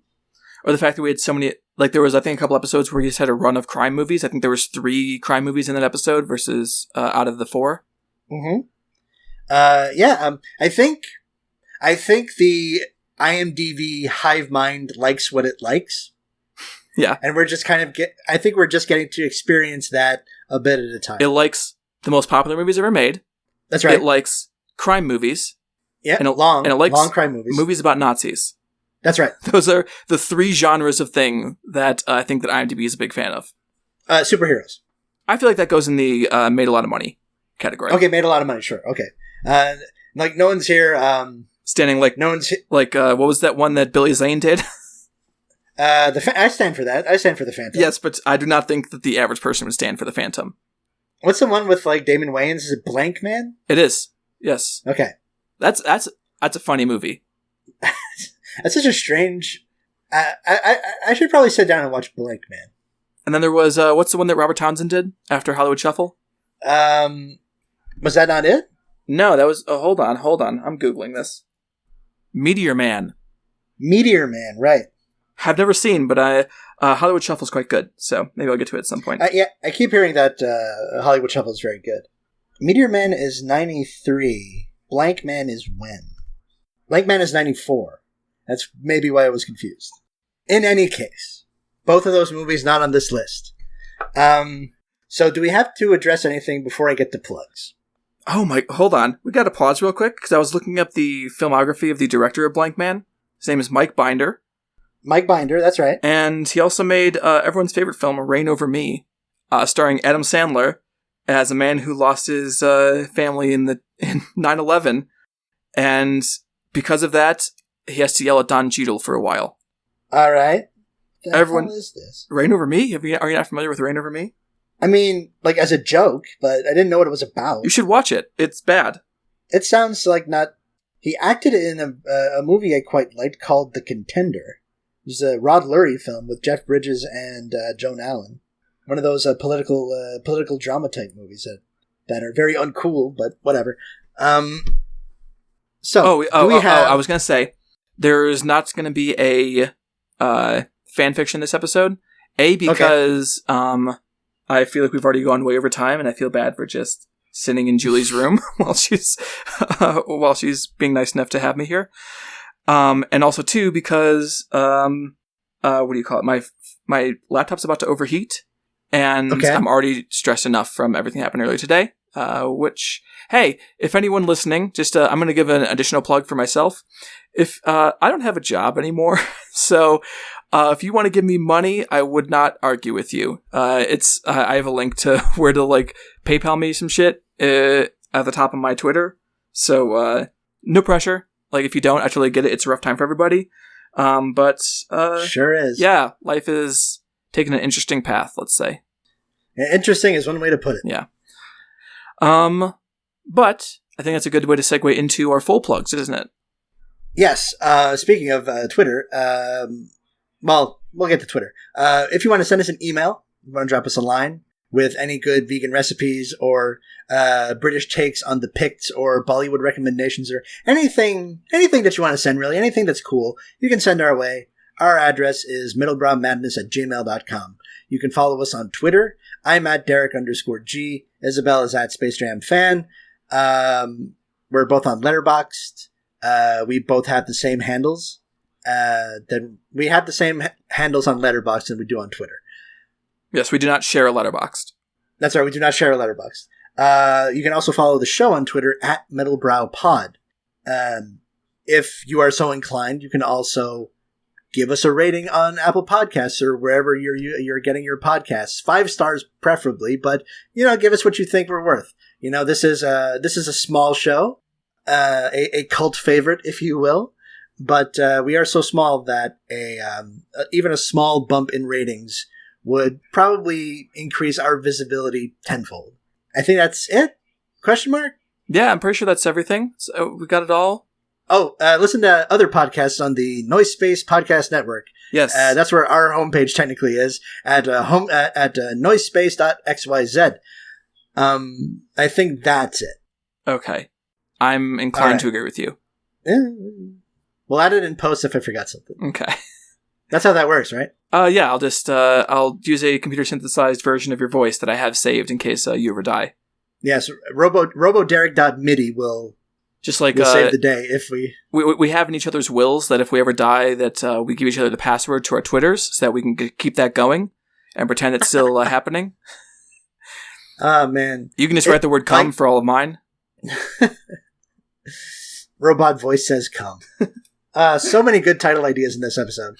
Or the fact that we had so many, there was, I think, a couple episodes where he just had a run of crime movies. I think there was 3 crime movies in that episode versus out of the 4. Mm-hmm. I think the IMDb hive mind likes what it likes. Yeah. And we're just I think we're just getting to experience that a bit at a time. It likes the most popular movies ever made. That's right. It likes crime movies. Yeah, and it likes long crime movies. Movies about Nazis. That's right. Those are the 3 genres of thing that I think that IMDb is a big fan of. Superheroes. I feel like that goes in the made a lot of money category. Okay, made a lot of money, sure. Okay. No one's here. Standing no one's what was that one that Billy Zane did? I stand for that. I stand for the Phantom. Yes, but I do not think that the average person would stand for the Phantom. What's the one with Damon Wayans? Is it Blank Man? It is. Yes. Okay. That's That's a funny movie. That's such a strange... I should probably sit down and watch Blank Man. And then there was, what's the one that Robert Townsend did after Hollywood Shuffle? Was that not it? No, that was... Oh, hold on. I'm Googling this. Meteor Man. Meteor Man, right. Have never seen, but Hollywood Shuffle is quite good, so maybe I'll get to it at some point. Yeah, I keep hearing that Hollywood Shuffle is very good. Meteor Man is 93. Blank Man is when? Blank Man is 94. That's maybe why I was confused. In any case, both of those movies not on this list. So do we have to address anything before I get to plugs? Oh my, hold on. We got to pause real quick, because I was looking up the filmography of the director of Blank Man. His name is Mike Binder. Mike Binder, that's right. And he also made everyone's favorite film, Reign Over Me, starring Adam Sandler as a man who lost his family in 9/11. And because of that, he has to yell at Don Cheadle for a while. All right. The Everyone, hell is this? Reign Over Me? Are you not familiar with Reign Over Me? I mean, like as a joke, but I didn't know what it was about. You should watch it. It's bad. It sounds like not... He acted in a movie I quite liked called The Contender. It was a Rod Lurie film with Jeff Bridges and Joan Allen. One of those political drama type movies that are very uncool, but whatever. So, I was going to say, there's not going to be a fan fiction this episode. Because I feel like we've already gone way over time, and I feel bad for just sitting in Julie's room while she's being nice enough to have me here. And also too, because what do you call it? My laptop's about to overheat, and I'm already stressed enough from everything that happened earlier today. Which, hey, if anyone listening, just I'm going to give an additional plug for myself. If I don't have a job anymore, so if you want to give me money, I would not argue with you. I have a link to where to like PayPal me some shit at the top of my Twitter. So no pressure. Like if you don't, I totally get it. It's a rough time for everybody. But sure is. Yeah, life is taking an interesting path. Let's say. Interesting is one way to put it. Yeah. But I think that's a good way to segue into our full plugs, isn't it? Yes. Speaking of Twitter, well, we'll get to Twitter. If you want to send us an email, you want to drop us a line with any good vegan recipes or British takes on the Picts or Bollywood recommendations or anything that you want to send, really, anything that's cool, you can send our way. Our address is middlebrowmadness@gmail.com. You can follow us on Twitter. I'm at Derek_G. Isabel is at SpaceJamFan. We're both on Letterboxd. We both have the same handles. Then we have the same handles on Letterboxd than we do on Twitter. Yes, we do not share a Letterboxd. That's right, we do not share a Letterboxd. You can also follow the show on Twitter at middlebrowpod. If you are so inclined, you can also give us a rating on Apple Podcasts or wherever you're getting your podcasts. 5 stars preferably, but give us what you think we're worth. This is a small show, a cult favorite, if you will. But we are so small that even a small bump in ratings would probably increase our visibility tenfold. I think that's it? Question mark? Yeah, I'm pretty sure that's everything. So we got it all. Oh, listen to other podcasts on the Noise Space Podcast Network. Yes. That's where our homepage technically is, at noisespace.xyz. I think that's it. Okay. I'm inclined to agree with you. We'll add it in post if I forgot something. Okay. That's how that works, right? Yeah, I'll just, I'll use a computer synthesized version of your voice that I have saved in case you ever die. Yes, roboderek.midi will just like save the day if we have in each other's wills that if we ever die that we give each other the password to our Twitters so that we can keep that going and pretend it's still happening. Oh, man. You can just write the word "come" for all of mine. Robot voice says "come." So many good title ideas in this episode.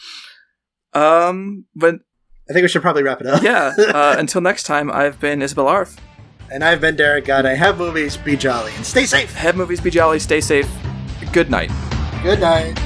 But I think we should probably wrap it up. Yeah. Until next time, I've been Isabel Arf. And I've been Derek Godde. Have movies, be jolly, and stay safe. Have movies, be jolly, stay safe. Good night. Good night.